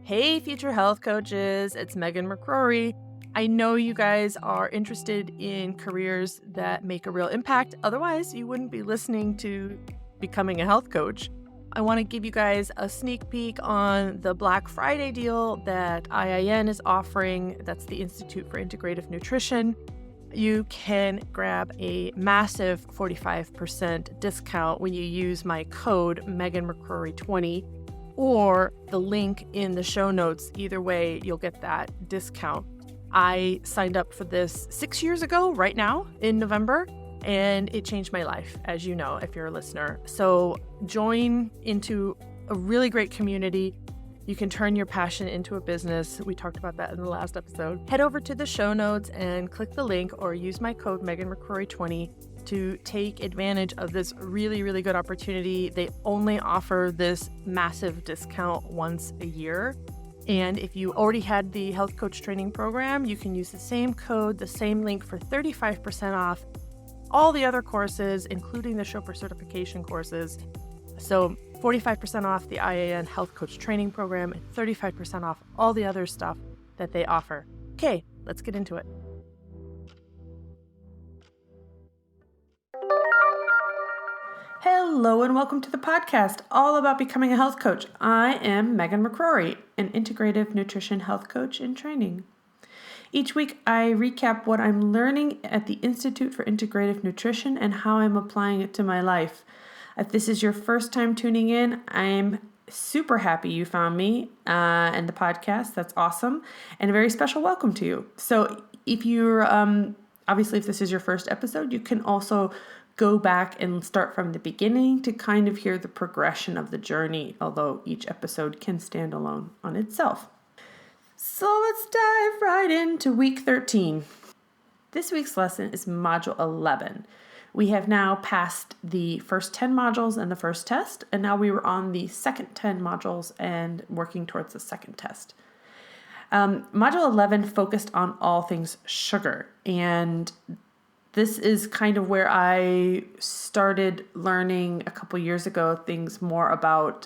Hey, future health coaches, it's Megan McCrory. I know you guys are interested in careers that make a real impact. Otherwise, you wouldn't be listening to Becoming a Health Coach. I want to give you guys a sneak peek on the Black Friday deal that IIN is offering. That's the Institute for Integrative Nutrition. You can grab a massive 45% discount when you use my code MeganMcCrory20 or the link in the show notes. Either way, you'll get that discount. I signed up for this 6 years ago, right now in November, and it changed my life, as you know, if you're a listener. So join into a really great community. You can turn your passion into a business. We talked about that in the last episode. Head over to the show notes and click the link or use my code MeganMcCrory20 to take advantage of this really, really good opportunity. They only offer this massive discount once a year. And if you already had the health coach training program, you can use the same code, the same link for 35% off all the other courses, including the Chauffeur certification courses. So 45% off the IAN Health Coach Training Program and 35% off all the other stuff that they offer. Okay, let's get into it. Hello and welcome to the podcast all about becoming a health coach. I am Megan McCrory, an integrative nutrition health coach in training. Each week, I recap what I'm learning at the Institute for Integrative Nutrition and how I'm applying it to my life. If this is your first time tuning in, I'm super happy you found me and the podcast. That's awesome. And a very special welcome to you. So if you're, obviously, if this is your first episode, you can also go back and start from the beginning to kind of hear the progression of the journey, although each episode can stand alone on itself. So let's dive right into week 13. This week's lesson is module 11. We have now passed the first 10 modules and the first test, and now we were on the second 10 modules and working towards the second test. Module 11 focused on all things sugar, and this is kind of where I started learning a couple years ago things more about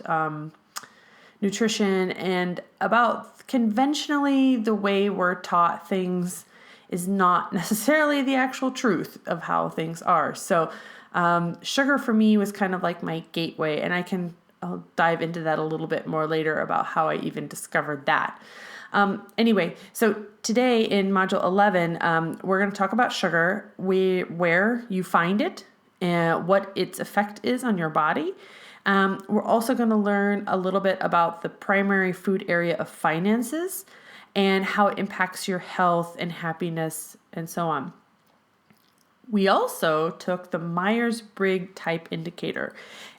nutrition and about conventionally the way we're taught things is not necessarily the actual truth of how things are. So sugar for me was kind of like my gateway, and I'll dive into that a little bit more later about how I even discovered that. Anyway, so today in module 11, we're going to talk about sugar, where you find it, and what its effect is on your body. We're also going to learn a little bit about the primary food area of finances and how it impacts your health and happiness and so on. We also took the Myers-Briggs Type Indicator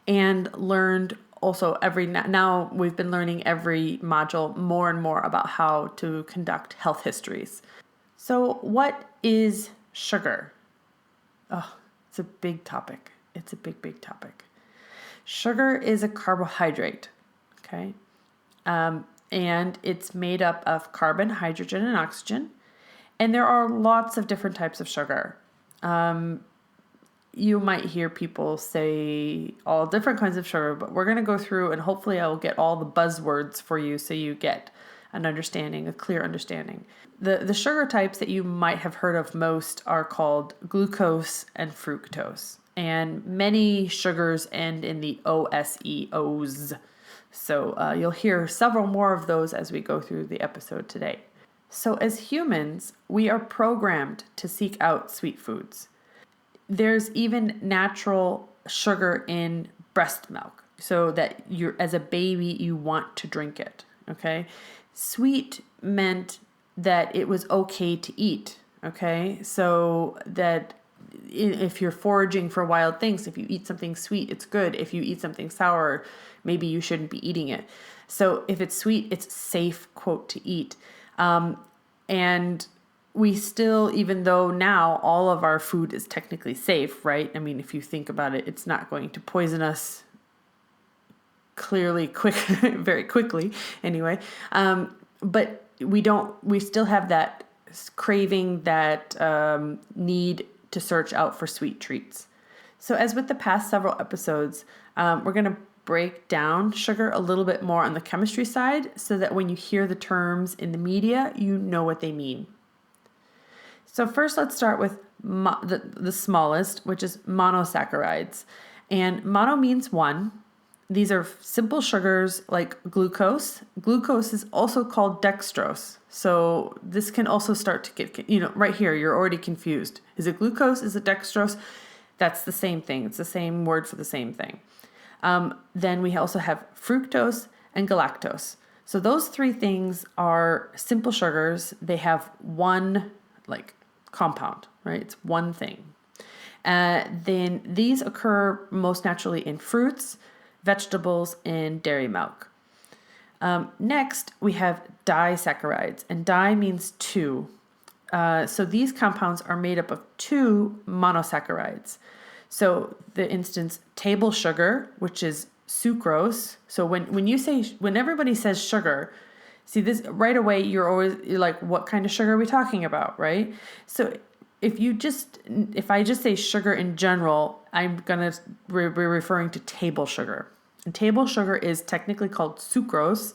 and learned also now we've been learning every module more and more about how to conduct health histories. So what is sugar? Oh, it's a big topic. It's a big, big topic. Sugar is a carbohydrate, okay? And it's made up of carbon, hydrogen, and oxygen. And there are lots of different types of sugar. You might hear people say all different kinds of sugar, but we're going to go through and hopefully I will get all the buzzwords for you so you get an understanding, a clear understanding. The sugar types that you might have heard of most are called glucose and fructose. And many sugars end in the OSE. So you'll hear several more of those as we go through the episode today. So as humans, we are programmed to seek out sweet foods. There's even natural sugar in breast milk, so that as a baby, you want to drink it, okay? Sweet meant that it was okay to eat, okay? So that if you're foraging for wild things, if you eat something sweet, it's good. If you eat something sour, maybe you shouldn't be eating it. So if it's sweet, it's safe, quote, to eat. And we still, even though now all of our food is technically safe, right? I mean, if you think about it, it's not going to poison us very quickly anyway. But we still have that craving, that need to search out for sweet treats. So as with the past several episodes, we're going to break down sugar a little bit more on the chemistry side so that when you hear the terms in the media, you know what they mean. So first, let's start with the smallest, which is monosaccharides. And mono means one. These are simple sugars like glucose. Glucose is also called dextrose. So this can also start to get, right here, you're already confused. Is it glucose? Is it dextrose? That's the same thing. It's the same word for the same thing. Then we also have fructose and galactose. So those three things are simple sugars. They have one compound, right? It's one thing. Then these occur most naturally in fruits, vegetables, and dairy milk. Next, we have disaccharides, and di means two. So these compounds are made up of two monosaccharides. So the instance table sugar, which is sucrose. So when everybody says sugar, see this right away, you're like, what kind of sugar are we talking about, right? So if I just say sugar in general, I'm going to be referring to table sugar. And table sugar is technically called sucrose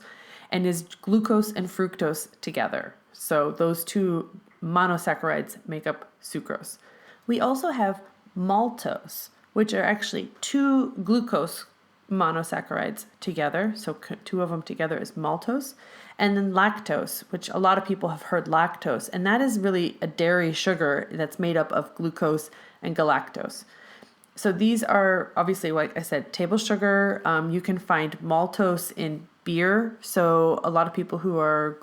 and is glucose and fructose together. So those two monosaccharides make up sucrose. We also have maltose, which are actually two glucose monosaccharides together. So two of them together is maltose. And then lactose, which a lot of people have heard lactose, and that is really a dairy sugar that's made up of glucose and galactose. So these are obviously, like I said, table sugar. You can find maltose in beer. So a lot of people who are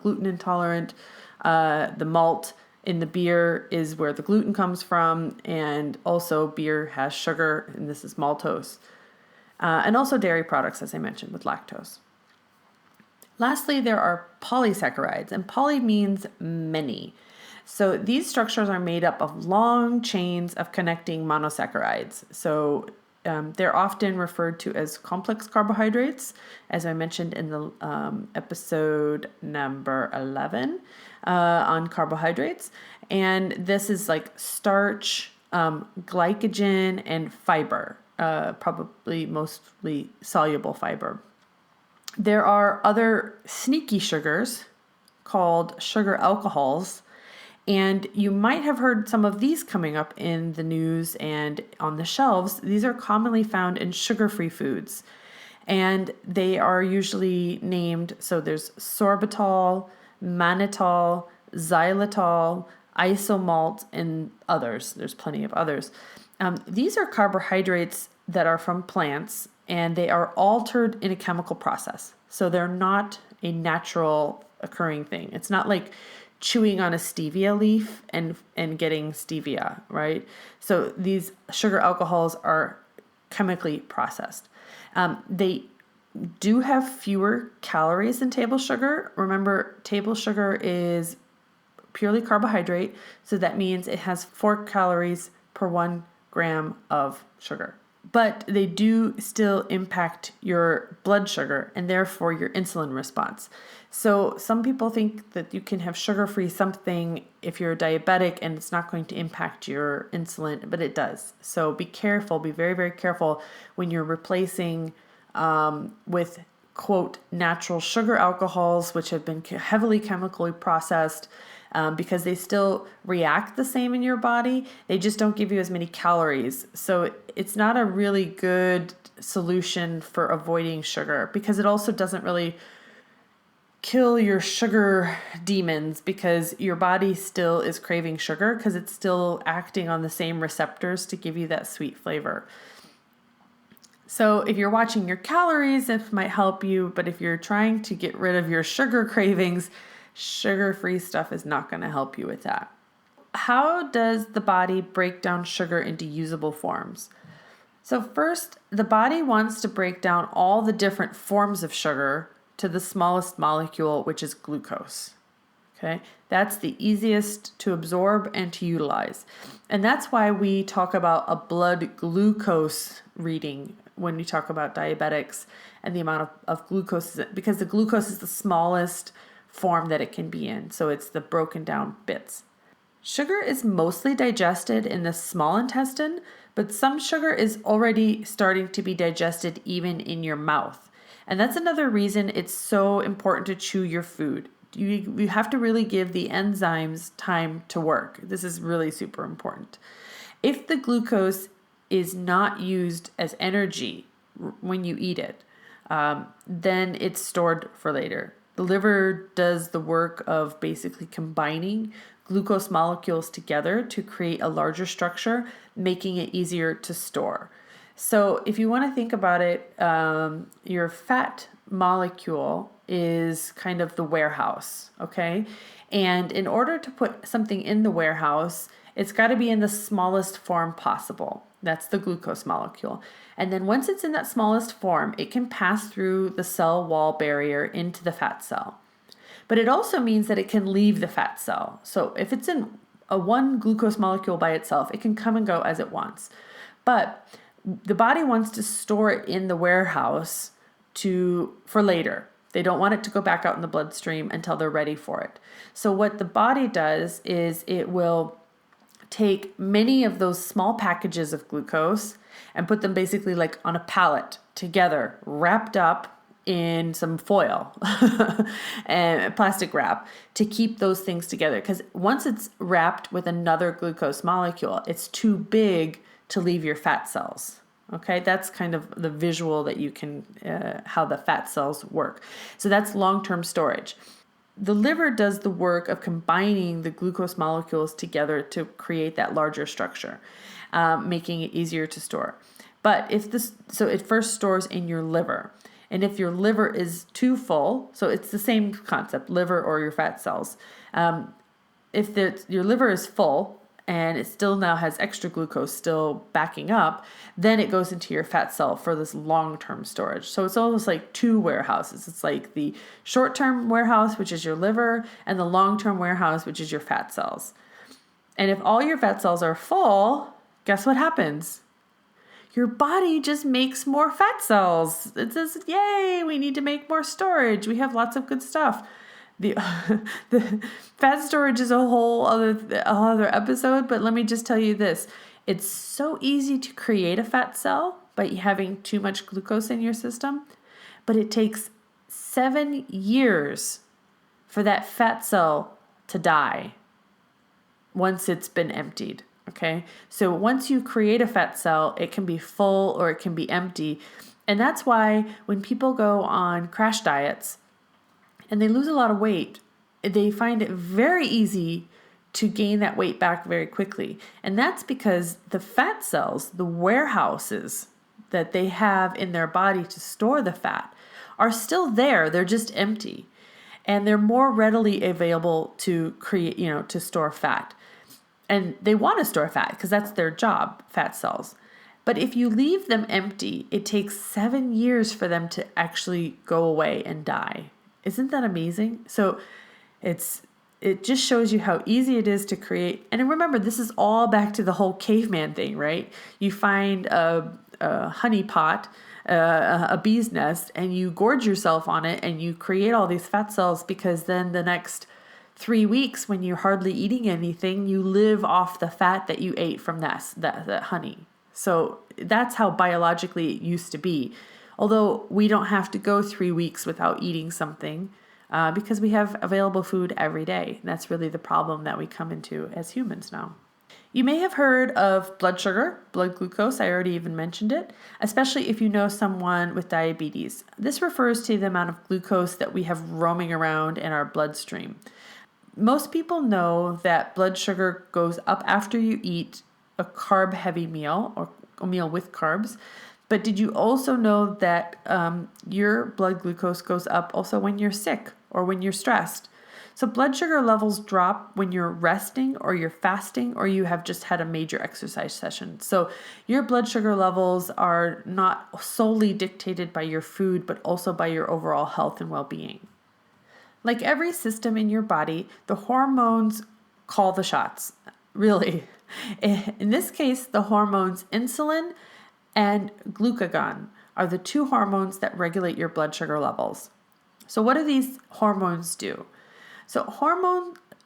gluten intolerant, the malt in the beer is where the gluten comes from, and also beer has sugar, and this is maltose. And also dairy products, as I mentioned, with lactose. Lastly, there are polysaccharides, and poly means many. So these structures are made up of long chains of connecting monosaccharides. So they're often referred to as complex carbohydrates, as I mentioned in the episode number 11 on carbohydrates. And this is like starch, glycogen, and fiber, probably mostly soluble fiber. There are other sneaky sugars called sugar alcohols, and you might have heard some of these coming up in the news and on the shelves. These are commonly found in sugar-free foods, and they are usually named, so there's sorbitol, mannitol, xylitol, isomalt, and others. There's plenty of others. These are carbohydrates that are from plants, and they are altered in a chemical process. So they're not a natural occurring thing. It's not like chewing on a stevia leaf and getting stevia, right? So these sugar alcohols are chemically processed. They do have fewer calories than table sugar. Remember, table sugar is purely carbohydrate, so that means it has 4 calories per 1 gram of sugar. But they do still impact your blood sugar and therefore your insulin response. So some people think that you can have sugar-free something if you're diabetic and it's not going to impact your insulin, but it does. So be careful, be very, very careful when you're replacing with, quote, natural sugar alcohols, which have been heavily chemically processed, because they still react the same in your body. They just don't give you as many calories. So it's not a really good solution for avoiding sugar, because it also doesn't really kill your sugar demons, because your body still is craving sugar because it's still acting on the same receptors to give you that sweet flavor. So if you're watching your calories, it might help you, but if you're trying to get rid of your sugar cravings, sugar-free stuff is not going to help you with that. How does the body break down sugar into usable forms? So first, the body wants to break down all the different forms of sugar to the smallest molecule, which is glucose. Okay, that's the easiest to absorb and to utilize. And that's why we talk about a blood glucose reading when we talk about diabetics and the amount of glucose, because the glucose is the smallest form that it can be in. So it's the broken down bits. Sugar is mostly digested in the small intestine, but some sugar is already starting to be digested even in your mouth. And that's another reason it's so important to chew your food. You have to really give the enzymes time to work. This is really super important. If the glucose is not used as energy when you eat it, then it's stored for later. The liver does the work of basically combining glucose molecules together to create a larger structure, making it easier to store. So if you want to think about it, your fat molecule is kind of the warehouse, okay? And in order to put something in the warehouse, it's got to be in the smallest form possible. That's the glucose molecule. And then once it's in that smallest form, it can pass through the cell wall barrier into the fat cell. But it also means that it can leave the fat cell. So if it's in a one glucose molecule by itself, it can come and go as it wants. But the body wants to store it in the warehouse for later. They don't want it to go back out in the bloodstream until they're ready for it. So what the body does is it will take many of those small packages of glucose and put them basically like on a pallet together, wrapped up in some foil and plastic wrap to keep those things together. Because once it's wrapped with another glucose molecule, it's too big to leave your fat cells. Okay, that's kind of the visual that you can, how the fat cells work. So that's long-term storage. The liver does the work of combining the glucose molecules together to create that larger structure, making it easier to store. But so it first stores in your liver. And if your liver is too full, so it's the same concept, liver or your fat cells. If your liver is full and it still now has extra glucose still backing up, then it goes into your fat cell for this long-term storage. So it's almost like two warehouses. It's like the short-term warehouse, which is your liver, and the long-term warehouse, which is your fat cells. And if all your fat cells are full, guess what happens? Your body just makes more fat cells. It says, yay, we need to make more storage. We have lots of good stuff. The fat storage is a whole other episode, but let me just tell you this. It's so easy to create a fat cell by having too much glucose in your system, but it takes 7 years for that fat cell to die once it's been emptied. Okay, so once you create a fat cell, it can be full or it can be empty. And that's why when people go on crash diets and they lose a lot of weight, they find it very easy to gain that weight back very quickly. And that's because the fat cells, the warehouses that they have in their body to store the fat, are still there. They're just empty. And they're more readily available to create, to store fat. And they want to store fat because that's their job, fat cells. But if you leave them empty, it takes 7 years for them to actually go away and die. Isn't that amazing? So it just shows you how easy it is to create. And remember, this is all back to the whole caveman thing, right? You find a honey pot, a bee's nest, and you gorge yourself on it and you create all these fat cells because then the next 3 weeks when you're hardly eating anything, you live off the fat that you ate from that honey. So that's how biologically it used to be. Although we don't have to go 3 weeks without eating something because we have available food every day. And that's really the problem that we come into as humans now. You may have heard of blood sugar, blood glucose. I already even mentioned it, especially if you know someone with diabetes. This refers to the amount of glucose that we have roaming around in our bloodstream. Most people know that blood sugar goes up after you eat a carb-heavy meal or a meal with carbs. But did you also know that your blood glucose goes up also when you're sick or when you're stressed? So blood sugar levels drop when you're resting or you're fasting or you have just had a major exercise session. So your blood sugar levels are not solely dictated by your food, but also by your overall health and well-being. Like every system in your body, the hormones call the shots, really. In this case, the hormones insulin and glucagon are the two hormones that regulate your blood sugar levels. So what do these hormones do? So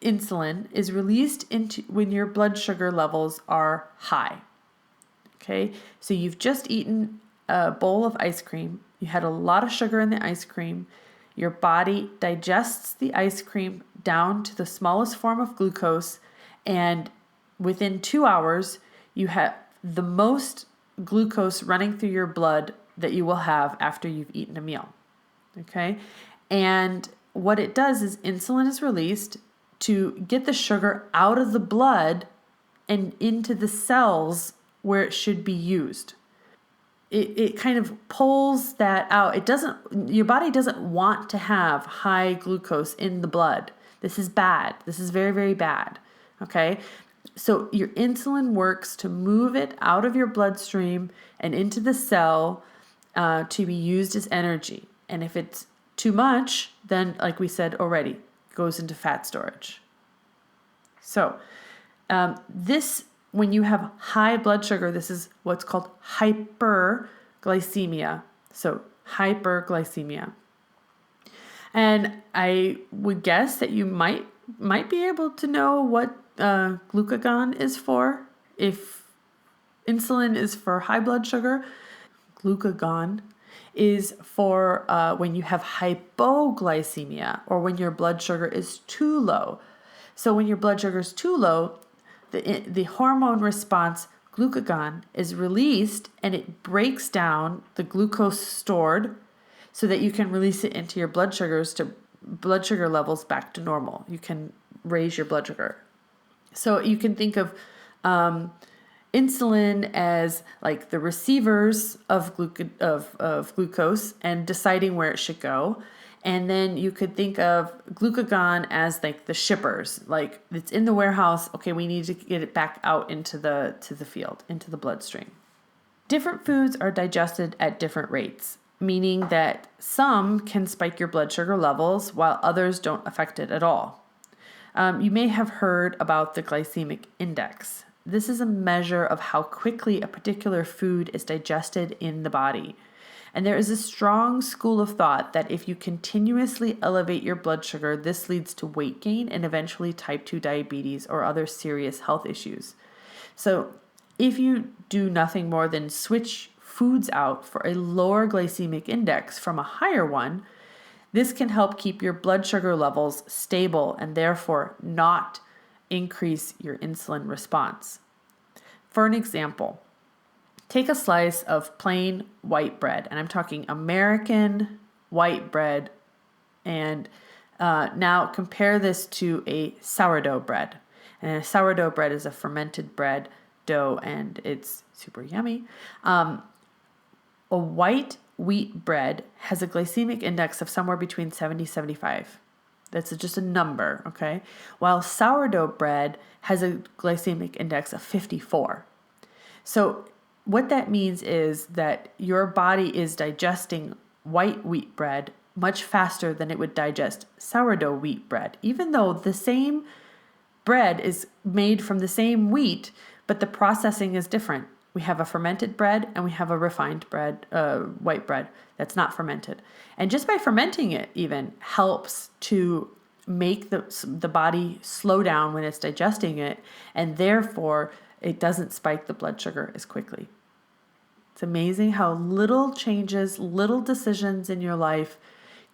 insulin is released into when your blood sugar levels are high. Okay, so you've just eaten a bowl of ice cream. You had a lot of sugar in the ice cream. Your body digests the ice cream down to the smallest form of glucose, and within 2 hours, you have the most glucose running through your blood that you will have after you've eaten a meal. Okay, and what it does is insulin is released to get the sugar out of the blood and into the cells where it should be used. It kind of pulls that out. Your body doesn't want to have high glucose in the blood. This is bad. This is very, very bad. Okay. So your insulin works to move it out of your bloodstream and into the cell to be used as energy. And if it's too much, then, like we said already, it goes into fat storage. So when you have high blood sugar, this is what's called hyperglycemia. So hyperglycemia. And I would guess that you might be able to know what glucagon is for. If insulin is for high blood sugar, glucagon is for when you have hypoglycemia, or when your blood sugar is too low. So when your blood sugar is too low, the hormone response glucagon is released, and it breaks down the glucose stored so that you can release it into your blood sugar levels back to normal. You can raise your blood sugar. So you can think of insulin as like the receivers of glucose and deciding where it should go. And then you could think of glucagon as like the shippers, like it's in the warehouse. Okay, we need to get it back out into the field, into the bloodstream. Different foods are digested at different rates, meaning that some can spike your blood sugar levels while others don't affect it at all. You may have heard about the glycemic index. This is a measure of how quickly a particular food is digested in the body. And there is a strong school of thought that if you continuously elevate your blood sugar, this leads to weight gain and eventually type 2 diabetes or other serious health issues. So if you do nothing more than switch foods out for a lower glycemic index from a higher one, this can help keep your blood sugar levels stable and therefore not increase your insulin response. For an example, take a slice of plain white bread, and I'm talking American white bread, and now compare this to a sourdough bread. And a sourdough bread is a fermented bread dough, and it's super yummy. A white wheat bread has a glycemic index of somewhere between 70 and 75. That's just a number, okay? While sourdough bread has a glycemic index of 54. So what that means is that your body is digesting white wheat bread much faster than it would digest sourdough wheat bread, even though the same bread is made from the same wheat, but the processing is different. We have a fermented bread and we have a refined bread, white bread that's not fermented. And just by fermenting it even helps to make the body slow down when it's digesting it, and therefore it doesn't spike the blood sugar as quickly. It's amazing how little changes, little decisions in your life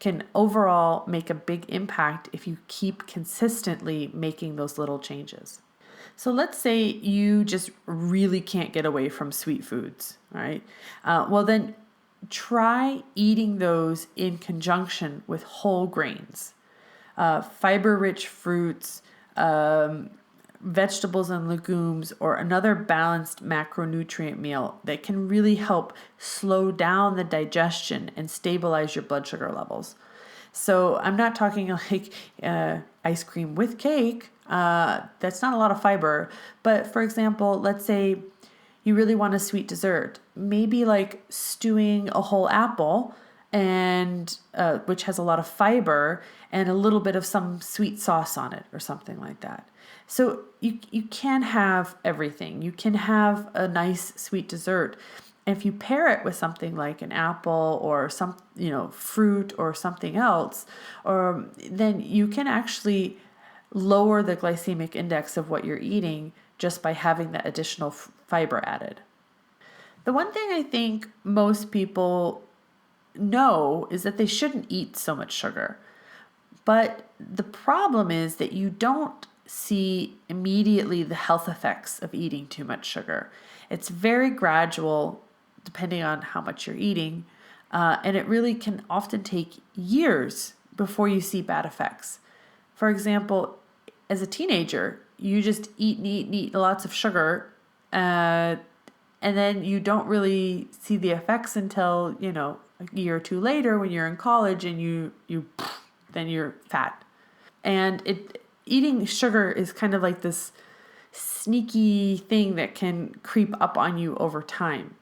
can overall make a big impact if you keep consistently making those little changes. So let's say you just really can't get away from sweet foods, right? Well, then try eating those in conjunction with whole grains, fiber-rich fruits, vegetables and legumes, or another balanced macronutrient meal that can really help slow down the digestion and stabilize your blood sugar levels. So I'm not talking like ice cream with cake. That's not a lot of fiber. But for example, let's say you really want a sweet dessert. Maybe like stewing a whole apple, and which has a lot of fiber and a little bit of some sweet sauce on it or something like that. So you can have everything. You can have a nice sweet dessert. And if you pair it with something like an apple or some, fruit or something else, or then you can actually lower the glycemic index of what you're eating just by having that additional fiber added. The one thing I think most people know is that they shouldn't eat so much sugar. But the problem is that you don't see immediately the health effects of eating too much sugar. It's very gradual depending on how much you're eating. And it really can often take years before you see bad effects. For example, as a teenager, you just eat lots of sugar, and then you don't really see the effects until, a year or two later when you're in college and then you're fat. And eating sugar is kind of like this sneaky thing that can creep up on you over time.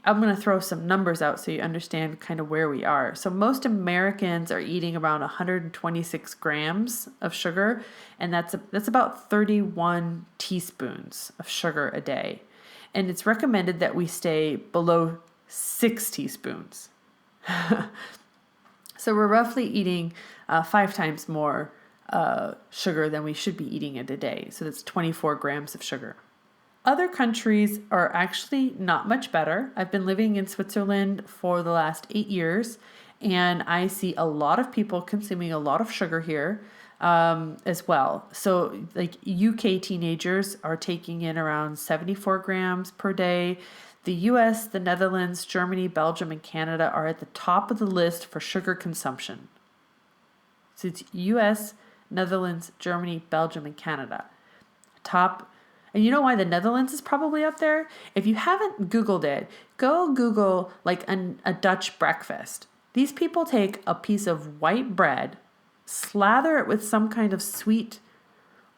I'm going to throw some numbers out so you understand kind of where we are. So most Americans are eating around 126 grams of sugar, and that's about 31 teaspoons of sugar a day. And it's recommended that we stay below 6 teaspoons. So we're roughly eating 5 times more sugar than we should be eating in a day. So that's 24 grams of sugar. Other countries are actually not much better. I've been living in Switzerland for the last 8 years, and I see a lot of people consuming a lot of sugar here as well. So like UK teenagers are taking in around 74 grams per day. The US, the Netherlands, Germany, Belgium, and Canada are at the top of the list for sugar consumption. So it's US, Netherlands, Germany, Belgium, and Canada. Top. And you know why the Netherlands is probably up there? If you haven't Googled it, go Google like a Dutch breakfast. These people take a piece of white bread, slather it with some kind of sweet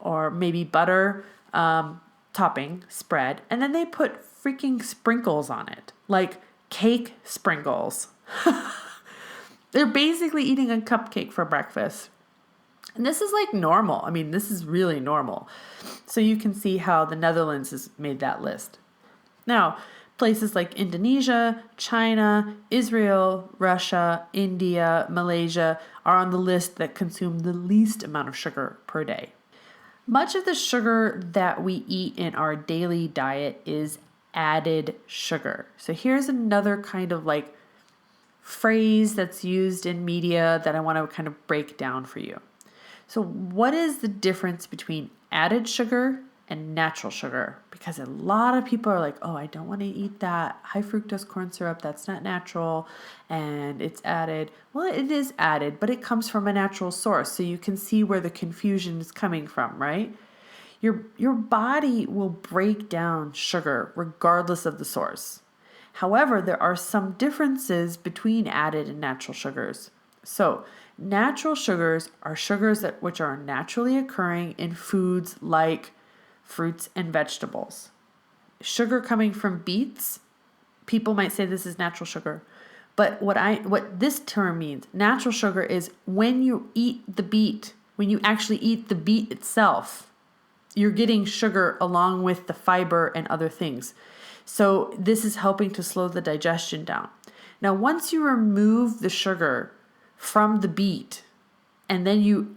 or maybe butter topping spread, and then they put freaking sprinkles on it, like cake sprinkles. They're basically eating a cupcake for breakfast. And this is like normal. I mean, this is really normal. So you can see how the Netherlands has made that list. Now, places like Indonesia, China, Israel, Russia, India, Malaysia are on the list that consume the least amount of sugar per day. Much of the sugar that we eat in our daily diet is added sugar. So here's another kind of like phrase that's used in media that I want to kind of break down for you. So what is the difference between added sugar and natural sugar? Because a lot of people are like, oh, I don't want to eat that high fructose corn syrup. That's not natural and it's added. Well, it is added, but it comes from a natural source. So you can see where the confusion is coming from, right? Your body will break down sugar regardless of the source. However, there are some differences between added and natural sugars. So natural sugars are sugars which are naturally occurring in foods like fruits and vegetables. Sugar coming from beets, people might say this is natural sugar. But what this term means, natural sugar is when you eat the beet, when you actually eat the beet itself, you're getting sugar along with the fiber and other things. So this is helping to slow the digestion down. Now, once you remove the sugar from the beet, and then you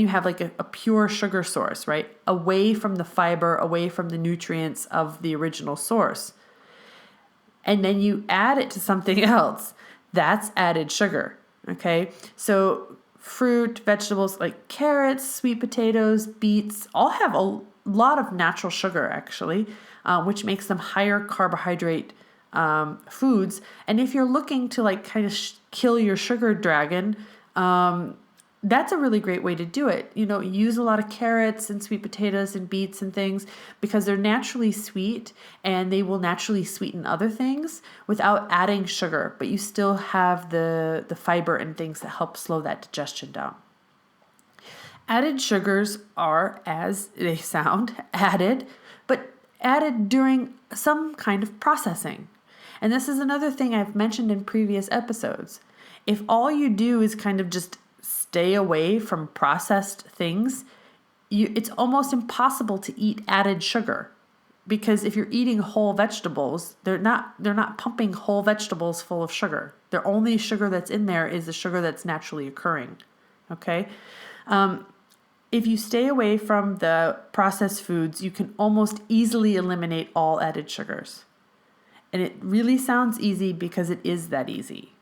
have like a pure sugar source, right? Away from the fiber, away from the nutrients of the original source. And then you add it to something else. That's added sugar, okay? So fruit, vegetables like carrots, sweet potatoes, beets, all have a lot of natural sugar actually, which makes them higher carbohydrate foods. And if you're looking to like kind of kill your sugar dragon, that's a really great way to do it. Use a lot of carrots and sweet potatoes and beets and things because they're naturally sweet and they will naturally sweeten other things without adding sugar, but you still have the fiber and things that help slow that digestion down. Added sugars are, as they sound, added, but added during some kind of processing. And this is another thing I've mentioned in previous episodes. If all you do is kind of just stay away from processed things, it's almost impossible to eat added sugar. Because if you're eating whole vegetables, they're not pumping whole vegetables full of sugar. The only sugar that's in there is the sugar that's naturally occurring. Okay? If you stay away from the processed foods, you can almost easily eliminate all added sugars. And it really sounds easy because it is that easy.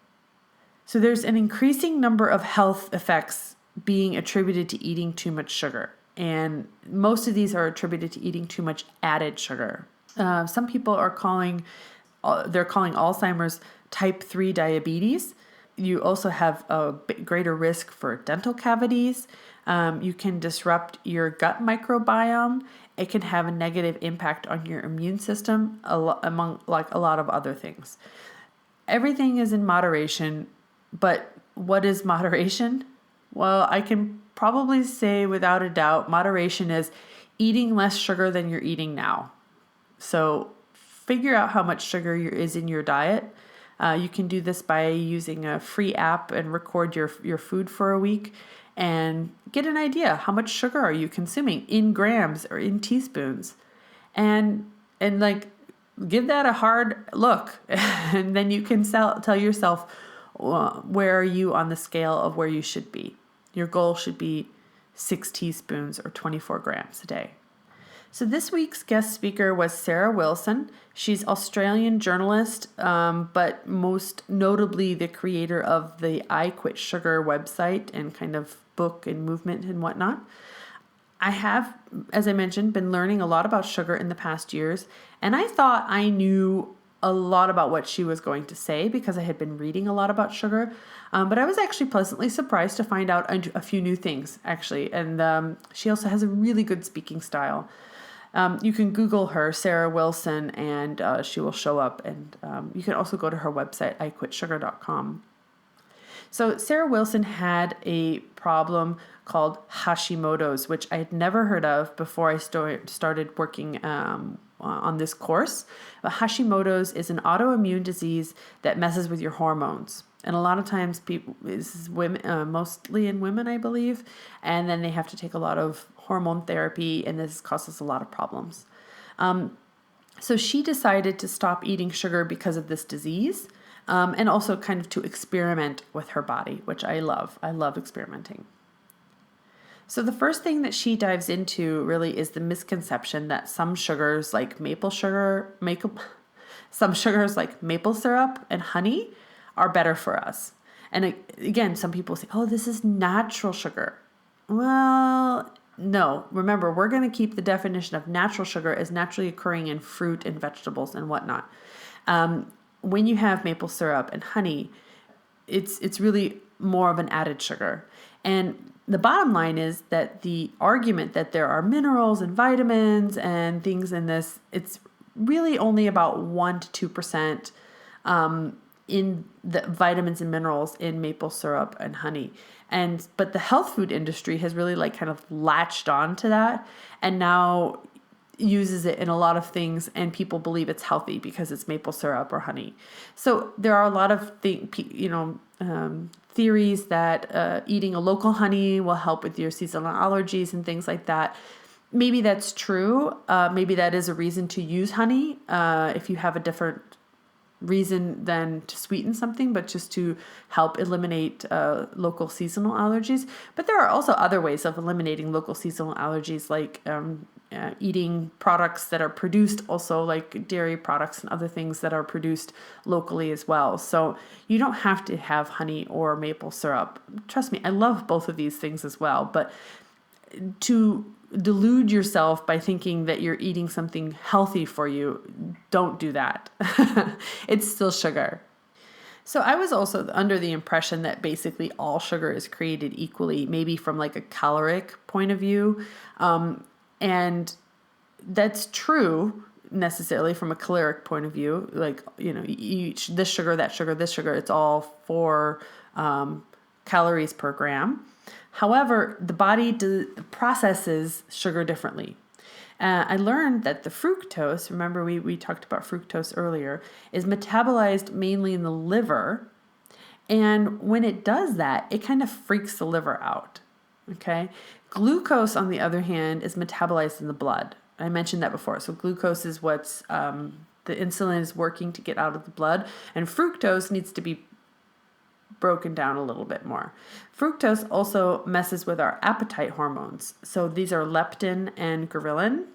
So there's an increasing number of health effects being attributed to eating too much sugar. And most of these are attributed to eating too much added sugar. Some people are calling Alzheimer's type 3 diabetes. You also have a greater risk for dental cavities. You can disrupt your gut microbiome. It can have a negative impact on your immune system, among like a lot of other things. Everything is in moderation, but what is moderation? Well, I can probably say without a doubt, moderation is eating less sugar than you're eating now. So figure out how much sugar is in your diet. You can do this by using a free app and record your food for a week and get an idea. How much sugar are you consuming in grams or in teaspoons? And like give that a hard look. And then you can tell yourself, where are you on the scale of where you should be? Your goal should be 6 teaspoons or 24 grams a day. So this week's guest speaker was Sarah Wilson. She's Australian journalist, but most notably the creator of the I Quit Sugar website and kind of book and movement and whatnot. I have, as I mentioned, been learning a lot about sugar in the past years, and I thought I knew a lot about what she was going to say because I had been reading a lot about sugar, but I was actually pleasantly surprised to find out a few new things, actually, and she also has a really good speaking style. You can Google her, Sarah Wilson, and she will show up, and you can also go to her website, iquitsugar.com. So Sarah Wilson had a problem called Hashimoto's, which I had never heard of before I started working on this course. But Hashimoto's is an autoimmune disease that messes with your hormones. And a lot of times this is women, mostly in women, I believe. And then they have to take a lot of hormone therapy, and this causes a lot of problems. So she decided to stop eating sugar because of this disease, and also kind of to experiment with her body, which I love. I love experimenting. So the first thing that she dives into really is the misconception that some sugars like maple syrup and honey are better for us. And again, some people say, oh, this is natural sugar. Well, no. Remember, we're going to keep the definition of natural sugar as naturally occurring in fruit and vegetables and whatnot. When you have maple syrup and honey, it's really more of an added sugar. And the bottom line is that the argument that there are minerals and vitamins and things in this, it's really only about 1 to 2% in the vitamins and minerals in maple syrup and honey. But the health food industry has really kind of latched on to that and now uses it in a lot of things, and people believe it's healthy because it's maple syrup or honey. So there are a lot of theories that eating a local honey will help with your seasonal allergies and things like that. Maybe that's true. Maybe that is a reason to use honey if you have a different reason than to sweeten something, but just to help eliminate local seasonal allergies. But there are also other ways of eliminating local seasonal allergies, like eating products that are produced, also like dairy products and other things that are produced locally as well. So you don't have to have honey or maple syrup. Trust me, I love both of these things as well. But to delude yourself by thinking that you're eating something healthy for you, don't do that. It's still sugar. So I was also under the impression that basically all sugar is created equally, maybe from a caloric point of view. And that's true necessarily from a caloric point of view. This sugar, that sugar, this sugar, it's all 4 calories per gram. However, the body processes sugar differently. I learned that the fructose, remember we talked about fructose earlier, is metabolized mainly in the liver. And when it does that, it kind of freaks the liver out. Okay? Glucose, on the other hand, is metabolized in the blood. I mentioned that before. So glucose is what's the insulin is working to get out of the blood, and fructose needs to be broken down a little bit more. Fructose also messes with our appetite hormones. So these are leptin and ghrelin.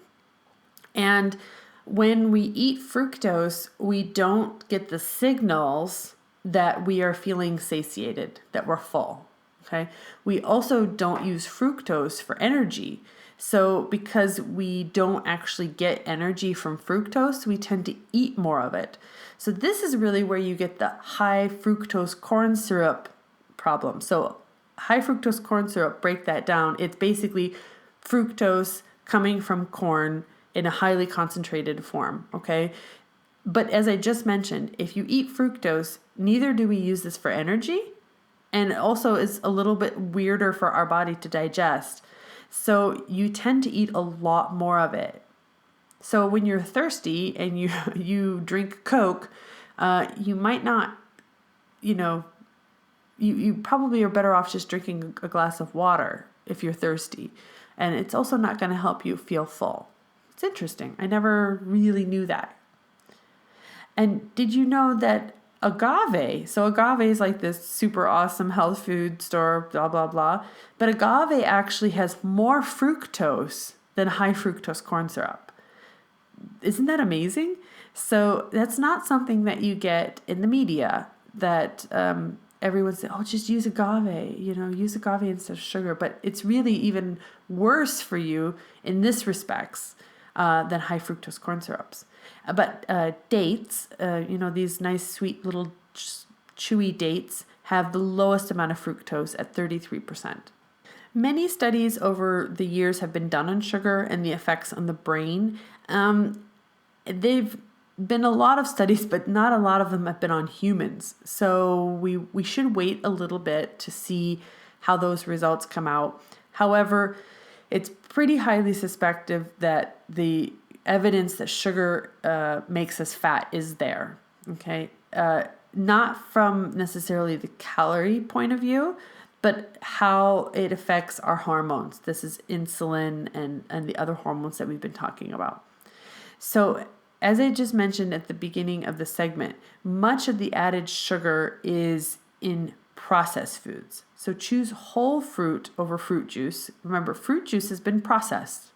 And when we eat fructose, we don't get the signals that we are feeling satiated, that we're full. Okay. We also don't use fructose for energy. So because we don't actually get energy from fructose, we tend to eat more of it. So this is really where you get the high fructose corn syrup problem. So high fructose corn syrup, break that down. It's basically fructose coming from corn in a highly concentrated form, okay? But as I just mentioned, if you eat fructose, neither do we use this for energy, and also it's a little bit weirder for our body to digest. So you tend to eat a lot more of it. So when you're thirsty and you drink Coke, you might not, you probably are better off just drinking a glass of water if you're thirsty. And it's also not going to help you feel full. It's interesting. I never really knew that. And did you know that agave is like this super awesome health food store, blah, blah, blah. But agave actually has more fructose than high fructose corn syrup. Isn't that amazing? So that's not something that you get in the media, that everyone says, oh, just use agave, use agave instead of sugar. But it's really even worse for you in this respects than high fructose corn syrups. But dates, these nice, sweet little chewy dates have the lowest amount of fructose at 33%. Many studies over the years have been done on sugar and the effects on the brain. They've been a lot of studies, but not a lot of them have been on humans. So we should wait a little bit to see how those results come out. However, it's pretty highly suspected that the evidence that sugar makes us fat is there, okay? Not from necessarily the calorie point of view, but how it affects our hormones. This is insulin and the other hormones that we've been talking about. So as I just mentioned at the beginning of the segment, much of the added sugar is in processed foods. So choose whole fruit over fruit juice. Remember, fruit juice has been processed.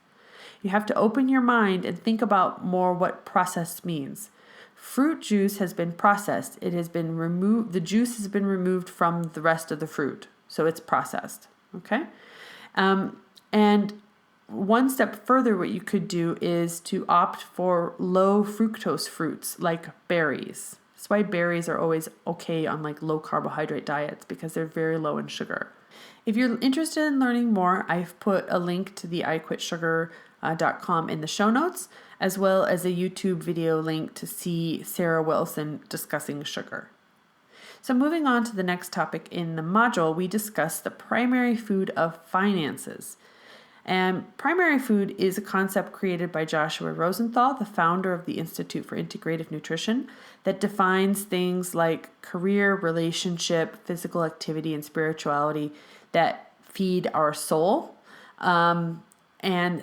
You have to open your mind and think about more what processed means. Fruit juice has been processed. It has been removed. The juice has been removed from the rest of the fruit. So it's processed. Okay. And one step further, what you could do is to opt for low fructose fruits like berries. That's why berries are always okay on like low carbohydrate diets, because they're very low in sugar. If you're interested in learning more, I've put a link to the iQuitSugar.com in the show notes, as well as a YouTube video link to see Sarah Wilson discussing sugar. So moving on to the next topic in the module, we discuss the primary food of finances. And primary food is a concept created by Joshua Rosenthal, the founder of the Institute for Integrative Nutrition, that defines things like career, relationship, physical activity, and spirituality that feed our soul. And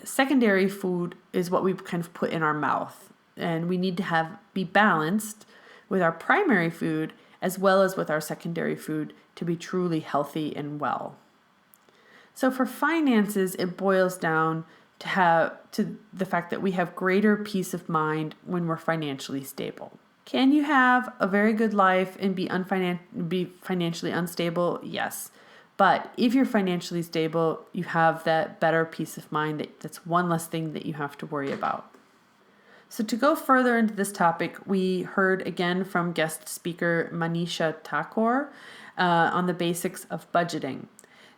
secondary food is what we kind of put in our mouth. And we need to be balanced with our primary food as well as with our secondary food to be truly healthy and well. So for finances, it boils down to the fact that we have greater peace of mind when we're financially stable. Can you have a very good life and be financially unstable? Yes. But if you're financially stable, you have that better peace of mind. That's one less thing that you have to worry about. So to go further into this topic, we heard again from guest speaker Manisha Thakur on the basics of budgeting.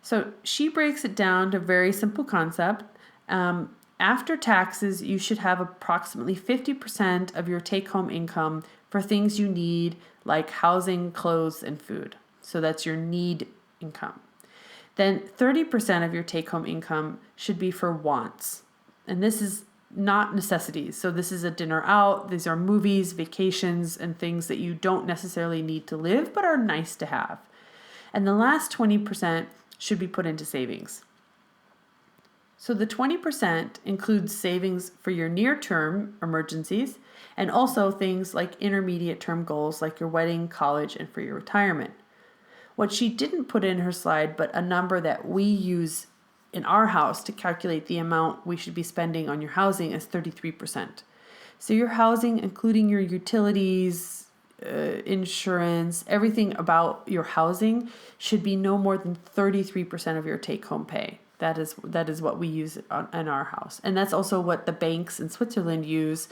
So she breaks it down to a very simple concept. After taxes, you should have approximately 50% of your take-home income for things you need, like housing, clothes, and food. So that's your need income. Then 30% of your take-home income should be for wants. And this is not necessities. So this is a dinner out. These are movies, vacations, and things that you don't necessarily need to live, but are nice to have. And the last 20% should be put into savings. So the 20% includes savings for your near-term emergencies and also things like intermediate-term goals like your wedding, college, and for your retirement. What she didn't put in her slide, but a number that we use in our house to calculate the amount we should be spending on your housing is 33%. So your housing, including your utilities, insurance, everything about your housing should be no more than 33% of your take-home pay. That is what we use in our house. And that's also what the banks in Switzerland use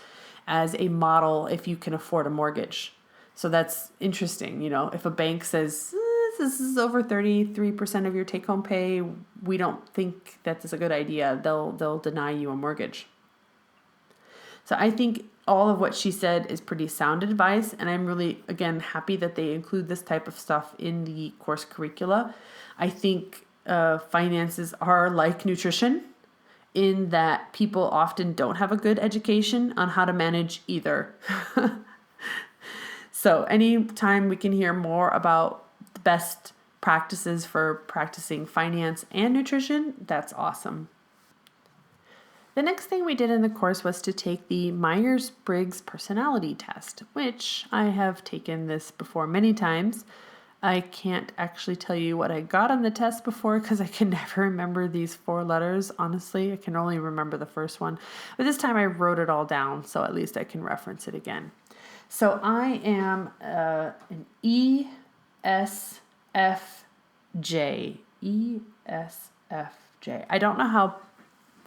as a model if you can afford a mortgage. So that's interesting. If a bank says, this is over 33% of your take-home pay, we don't think that's a good idea. They'll deny you a mortgage. So I think all of what she said is pretty sound advice, and I'm really, again, happy that they include this type of stuff in the course curricula. I think finances are like nutrition in that people often don't have a good education on how to manage either. So anytime we can hear more about the best practices for practicing finance and nutrition, that's awesome. The next thing we did in the course was to take the Myers-Briggs personality test, which I have taken this before many times. I can't actually tell you what I got on the test before because I can never remember these 4 letters. Honestly, I can only remember the first one. But this time I wrote it all down, so at least I can reference it again. So I am an ESFJ. ESFJ. I don't know how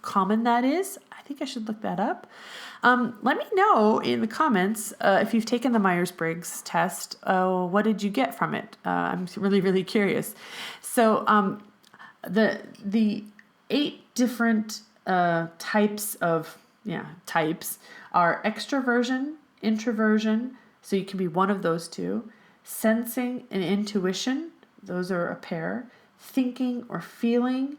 common that is. I think I should look that up. Let me know in the comments if you've taken the Myers-Briggs test. What did you get from it? I'm really, really curious. So the 8 different types are extroversion, introversion, so you can be one of those 2, sensing and intuition, those are a pair, thinking or feeling,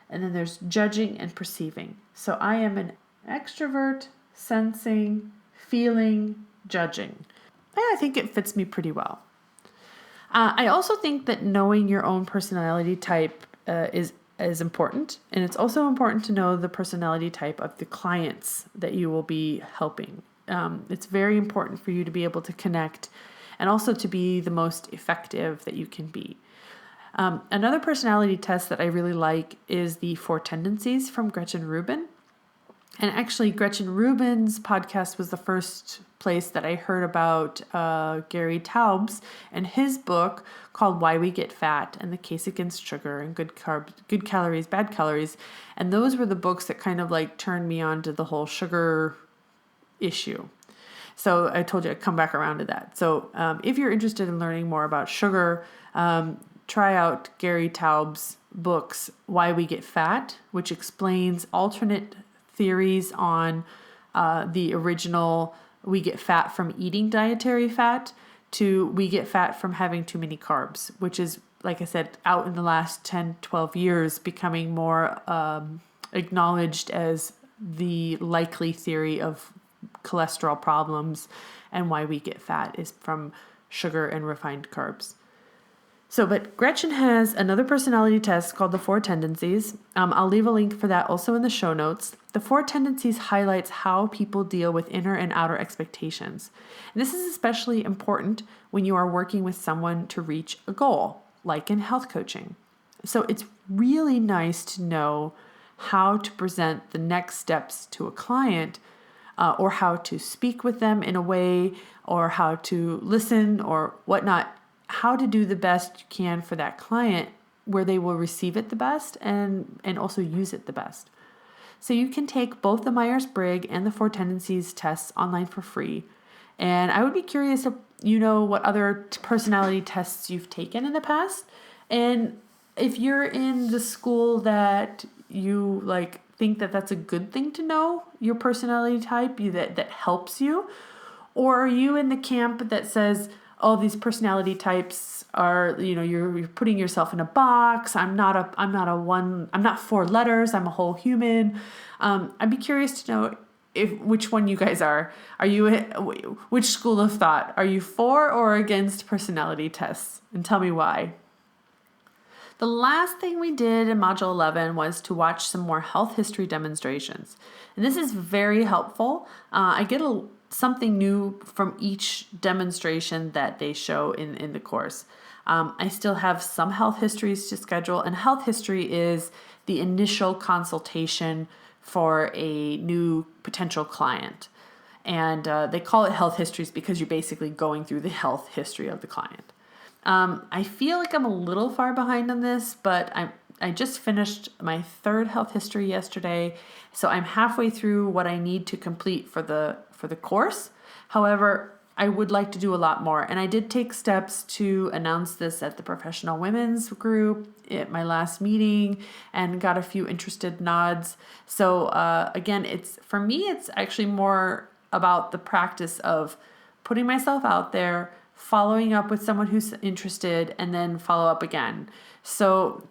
and then there's judging and perceiving. So I am an extrovert, sensing, feeling, judging. And I think it fits me pretty well. I also think that knowing your own personality type is important. And it's also important to know the personality type of the clients that you will be helping. It's very important for you to be able to connect and also to be the most effective that you can be. Another personality test that I really like is the 4 tendencies from Gretchen Rubin. And actually, Gretchen Rubin's podcast was the first place that I heard about Gary Taubes and his book called Why We Get Fat and the Case Against Sugar and Good Calories, Bad Calories. And those were the books that kind of like turned me on to the whole sugar issue. So I told you I'd come back around to that. So if you're interested in learning more about sugar, try out Gary Taubes' books, Why We Get Fat, which explains alternate theories on the original we get fat from eating dietary fat to we get fat from having too many carbs, which is, like I said, out in the last 10, 12 years becoming more acknowledged as the likely theory of cholesterol problems, and why we get fat is from sugar and refined carbs. But Gretchen has another personality test called the 4 tendencies. I'll leave a link for that also in the show notes. The 4 tendencies highlights how people deal with inner and outer expectations. And this is especially important when you are working with someone to reach a goal, like in health coaching. So it's really nice to know how to present the next steps to a client, or how to speak with them in a way, or how to listen or whatnot, how to do the best you can for that client where they will receive it the best and also use it the best. So you can take both the Myers-Briggs and the 4 tendencies tests online for free. And I would be curious if you know what other personality tests you've taken in the past. And if you're in the school that you think that that's a good thing to know, your personality type, that helps you, or are you in the camp that says, oh, these personality types are, you're putting yourself in a box. I'm not 4 letters. I'm a whole human. I'd be curious to know which one you guys are. Are you, which school of thought? Are you for or against personality tests? And tell me why. The last thing we did in Module 11 was to watch some more health history demonstrations. And this is very helpful. I get something new from each demonstration that they show in the course. I still have some health histories to schedule, and health history is the initial consultation for a new potential client. And they call it health histories because you're basically going through the health history of the client. I feel like I'm a little far behind on this, but I just finished my third health history yesterday, so I'm halfway through what I need to complete for the course. However, I would like to do a lot more, and I did take steps to announce this at the professional women's group at my last meeting and got a few interested nods. So again, for me, it's actually more about the practice of putting myself out there, following up with someone who's interested, and then follow up again. So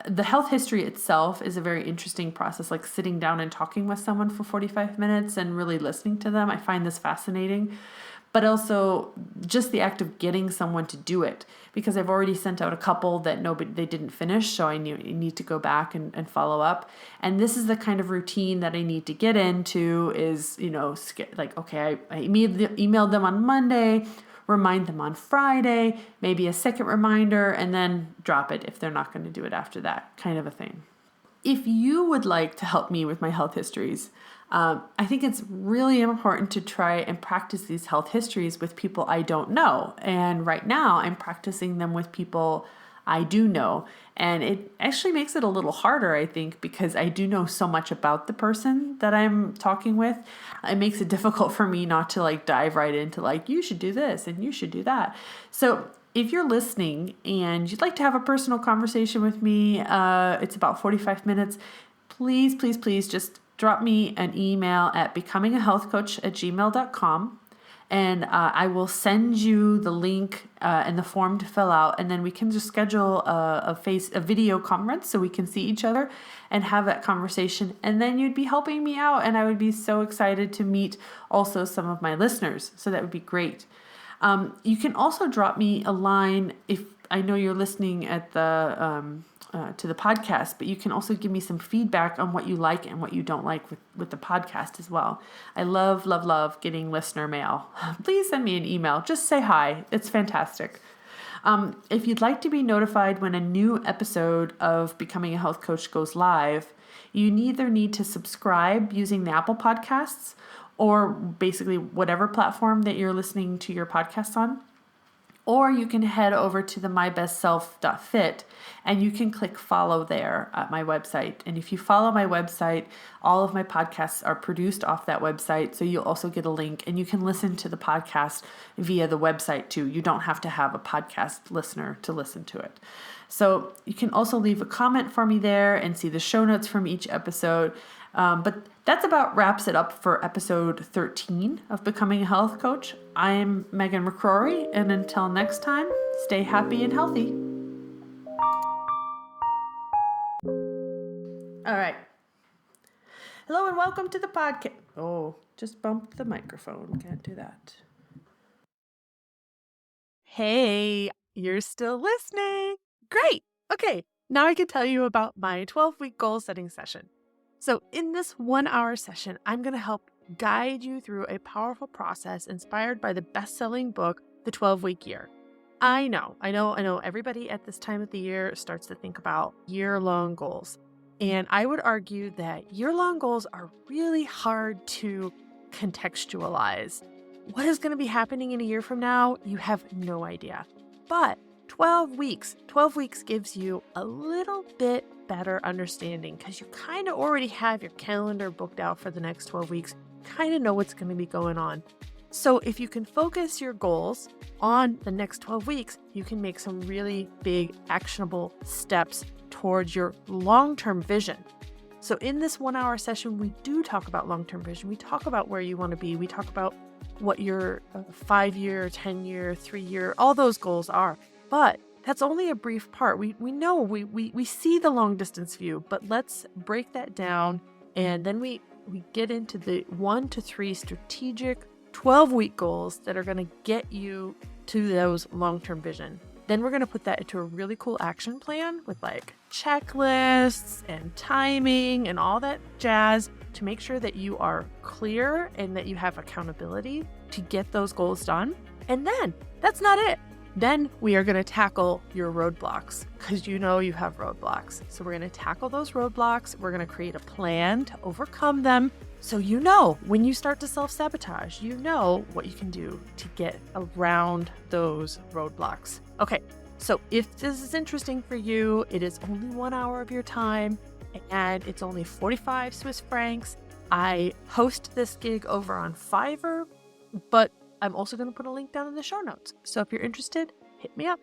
the health history itself is a very interesting process, like sitting down and talking with someone for 45 minutes and really listening to them. I find this fascinating. But also just the act of getting someone to do it, because I've already sent out a couple that they didn't finish, so I need to go back and follow up. And this is the kind of routine that I need to get into is, like, okay, I emailed them on Monday, remind them on Friday, maybe a second reminder, and then drop it if they're not going to do it after that, kind of a thing. If you would like to help me with my health histories, I think it's really important to try and practice these health histories with people I don't know. And right now I'm practicing them with people I do know. And it actually makes it a little harder, I think, because I do know so much about the person that I'm talking with. It makes it difficult for me not to dive right into you should do this and you should do that. So if you're listening and you'd like to have a personal conversation with me, it's about 45 minutes. Please, please, please just drop me an email at becomingahealthcoach@gmail.com, and I will send you the link and the form to fill out, and then we can just schedule a video conference so we can see each other and have that conversation. And then you'd be helping me out, and I would be so excited to meet also some of my listeners. So that would be great. You can also drop me a line if I know you're listening at to the podcast, but you can also give me some feedback on what you like and what you don't like with the podcast as well. I love, love, love getting listener mail. Please send me an email. Just say hi. It's fantastic. If you'd like to be notified when a new episode of Becoming a Health Coach goes live, you either need to subscribe using the Apple Podcasts or basically whatever platform that you're listening to your podcasts on. Or you can head over to the mybestself.fit and you can click follow there at my website. And if you follow my website, all of my podcasts are produced off that website. So you'll also get a link and you can listen to the podcast via the website too. You don't have to have a podcast listener to listen to it. So you can also leave a comment for me there and see the show notes from each episode. But that's about wraps it up for episode 13 of Becoming a Health Coach. I'm Megan McCrory, and until next time, stay happy and healthy. All right. Hello and welcome to the podcast. Oh, just bumped the microphone. Can't do that. Hey, you're still listening. Great. Okay, now I can tell you about my 12-week goal setting session. So in this 1-hour session, I'm going to help guide you through a powerful process inspired by the best-selling book, The 12-Week Year. I know. Everybody at this time of the year starts to think about year-long goals. And I would argue that year-long goals are really hard to contextualize. What is going to be happening in a year from now? You have no idea. But 12 weeks gives you a little bit better understanding because you kind of already have your calendar booked out for the next 12 weeks, kind of know what's going to be going on. So if you can focus your goals on the next 12 weeks, you can make some really big actionable steps towards your long-term vision. So in this 1-hour session, we do talk about long-term vision. We talk about where you want to be. We talk about what your 5-year, 10-year, 3-year, all those goals are. But that's only a brief part. We know we see the long distance view, but let's break that down. And then we get into the 1 to 3 strategic 12-week goals that are going to get you to those long-term vision. Then we're going to put that into a really cool action plan with checklists and timing and all that jazz to make sure that you are clear and that you have accountability to get those goals done. And then that's not it. Then we are going to tackle your roadblocks because you know you have roadblocks. So we're going to tackle those roadblocks. We're going to create a plan to overcome them. So you know when you start to self-sabotage, you know what you can do to get around those roadblocks. Okay, so if this is interesting for you, it is only 1 hour of your time and it's only 45 Swiss francs. I host this gig over on Fiverr, but I'm also going to put a link down in the show notes. So if you're interested, hit me up.